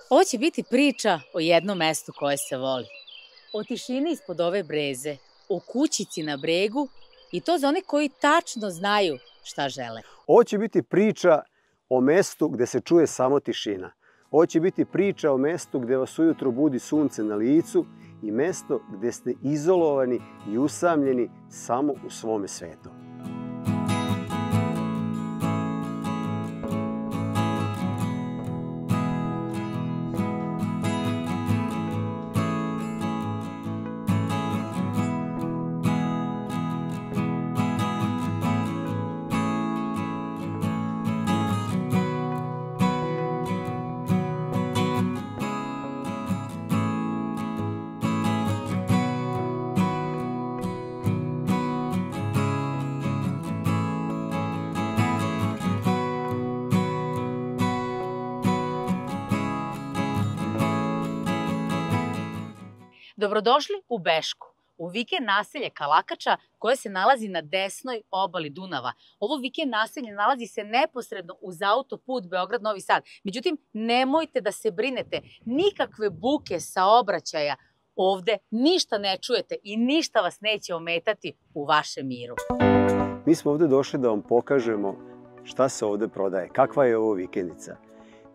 Ovo će biti priča o jednom mestu koje se voli. O tišini ispod ove breze, o kućici na bregu i to za one koji tačno znaju šta žele. Ovo će biti priča o mestu gde se čuje samo tišina. Ovo će biti priča o mestu gde vas ujutro budi sunce na licu i mesto gde ste izolovani i usamljeni samo u svome svetu. Dobrodošli u Bešku, u vikend naselje Kalakača koje se nalazi na desnoj obali Dunava. Ovo vikend naselje nalazi se neposredno uz autoput Beograd-Novi Sad. Međutim, nemojte da se brinete, nikakve buke saobraćaja ovde ništa ne čujete i ništa vas neće ometati u vašem miru. Mi smo ovde došli da vam pokažemo šta se ovde prodaje, kakva je ovo vikendica.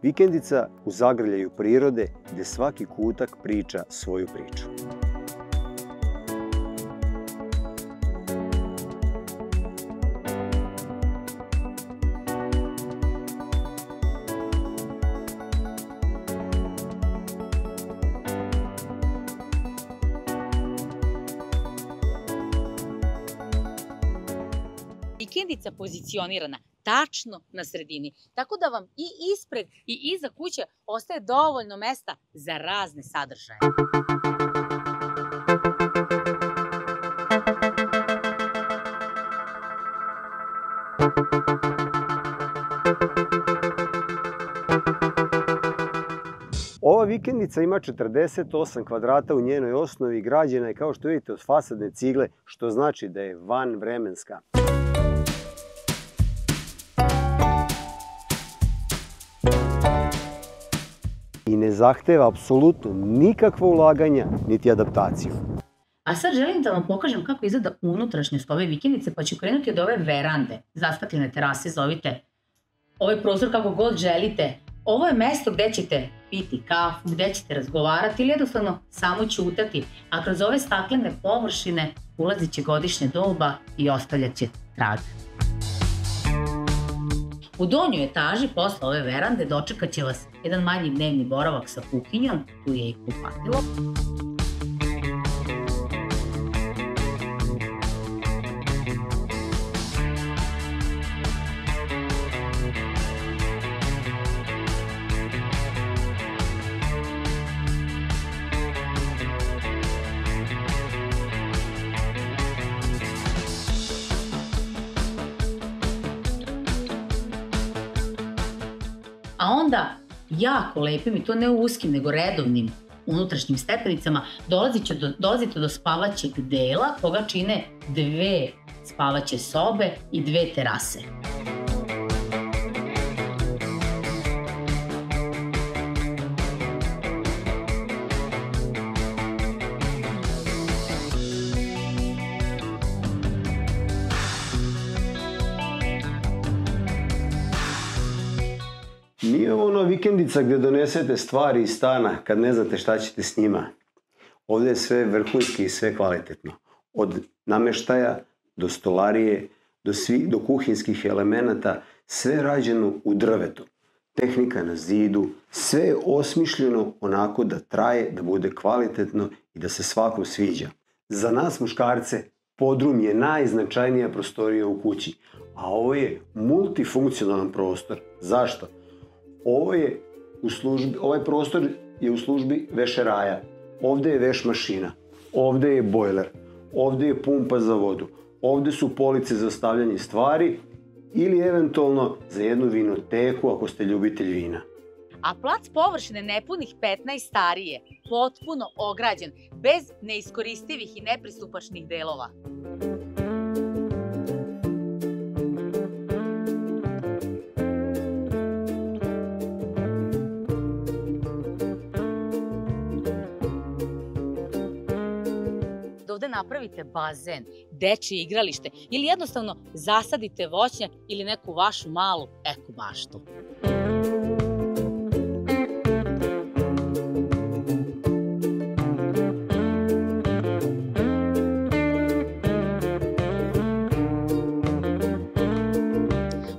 Vikendica u zagrljaju prirode gde svaki kutak priča svoju priču. Vikendica pozicionirana tačno na sredini, tako da vam i ispred i iza kuće ostaje dovoljno mesta za razne sadržaje. Ova vikendica ima 48 kvadrata u njenoj osnovi i građena je, kao što vidite, od fasadne cigle, što znači da je vanvremenska. I ne zahteva apsolutno nikakva ulaganja niti adaptaciju. A sad želim da vam pokažem kako izgleda unutrašnjost ove vikendice, pa ću krenuti od ove verande, zastaklene terase, zovite ovaj prostor kako god želite. Ovo je mesto gde ćete piti kafu, gde ćete razgovarati ili jednostavno samo ćutati, a kroz ove staklene površine ulazit će godišnje doba i ostavljat će trag. U donjoj etaži posle ove verande dočekat će vas jedan manji dnevni boravak sa kuhinjom, tu je i kupatilo. A onda, jako lepim, i to ne uskim, nego redovnim unutrašnjim stepenicama, dolazite do spavaćeg dela, koga čine 2 spavaće sobe i 2 terase. Nije ovo vikendica gde donesete stvari iz stana kad ne znate šta ćete s njima. Ovde je sve vrhunski i sve kvalitetno. Od nameštaja do stolarije, do kuhinskih elemenata, sve rađeno u drvetu. Tehnika na zidu, sve je osmišljeno onako da traje, da bude kvalitetno i da se svakom sviđa. Za nas muškarce podrum je najznačajnija prostorija u kući, a ovo je multifunkcionalan prostor. Zašto? Ovaj prostor je u službi vešeraja. Ovde je veš mašina, ovde je bojler, ovde je pumpa za vodu, ovde su police za ostavljanje stvari ili eventualno za jednu vinoteku ako ste ljubitelj vina. A plac površine nepunih 15 stari je potpuno ograđen, bez neiskoristivih i nepristupačnih delova. ovde napravite bazen, dečije igralište ili jednostavno zasadite voćnjak ili neku vašu malu eko baštu.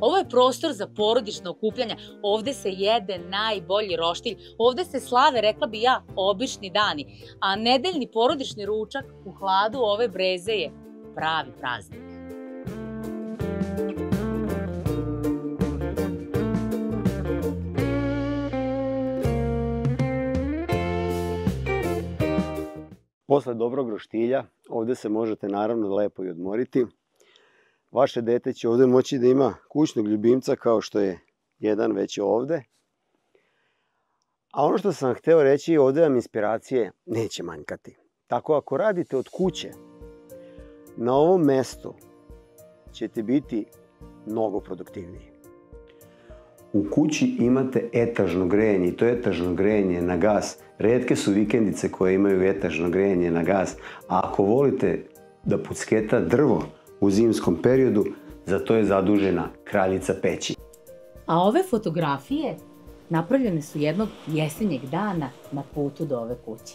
Ovo je prostor za porodično okupljanje, ovde se jede najbolji roštilj, ovde se slave, rekla bi ja, obični dani, a nedeljni porodični ručak u hladu ove breze je pravi praznik. Posle dobrog roštilja ovde se možete naravno lepo i odmoriti. Vaše dete će ovde moći da ima kućnog ljubimca kao što je jedan već ovde. A ono što sam vam hteo reći, ovde vam inspiracije neće manjkati. Tako ako radite od kuće, na ovom mestu ćete biti mnogo produktivniji. U kući imate etažno grejanje i to etažno grejanje na gas. Retke su vikendice koje imaju etažno grejanje na gas. A ako volite da pucketa drvo u zimskom periodu, za to je zadužena kraljica peći. A ove fotografije napravljene su jednog jesenjeg dana na putu do ove kuće.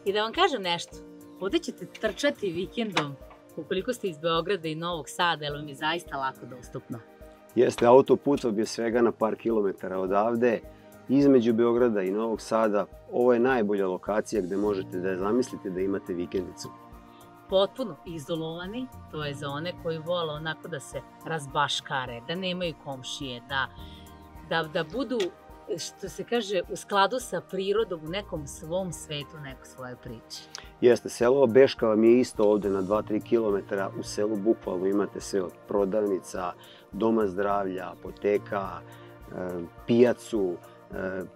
I da vam kažem nešto, ovde ćete trčati vikendom ukoliko ste iz Beograda i Novog Sada, jer vam je zaista lako dostupno. Jeste, autoput vam je svega na par kilometara odavde, između Beograda i Novog Sada. Ovo je najbolja lokacija gde možete da zamislite da imate vikendicu. Potpuno izolovani, to je za one koji vole onako da se razbaškare, da nemaju komšije, da budu, što se kaže, u skladu sa prirodom u nekom svom svetu, nekoj svojoj priči. Jeste, selo Beška vam je isto ovde na 2-3 kilometara. U selu bukvalno imate sve od prodavnica, doma zdravlja, apoteka, pijacu,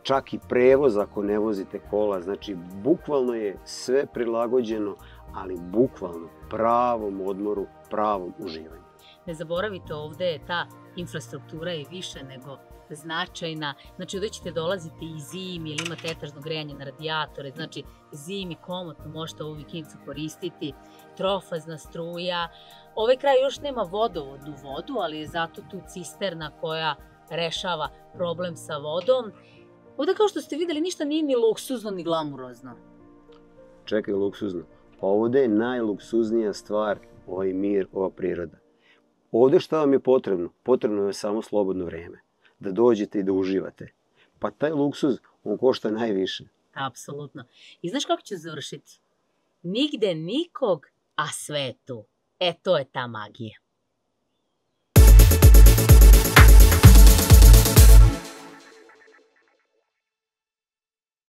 čak i prevoz ako ne vozite kola. Znači, bukvalno je sve prilagođeno, ali bukvalno pravom odmoru, pravom uživanju. Ne zaboravite, ovde je ta infrastruktura i više nego značajna. Znači, ovde ćete dolaziti i zimi ili imate etažno grejanje na radijatore. Znači, zimi komotno možete ovu vikendicu koristiti. Trofazna struja. Ovaj kraj još nema vodovodnu vodu, ali je zato tu cisterna koja rešava problem sa vodom. Ovde, kao što ste videli, ništa nije ni luksuzno ni glamurozno. Čekaj, luksuzno. Pa ovde je najluksuznija stvar ovaj mir, ova priroda. Ovde šta vam je potrebno? Potrebno je samo slobodno vreme. Da dođete i da uživate. Pa taj luksuz, on košta najviše. Apsolutno. I znaš kako ću završiti? Nigde nikog, a sve je tu. E, to je ta magija.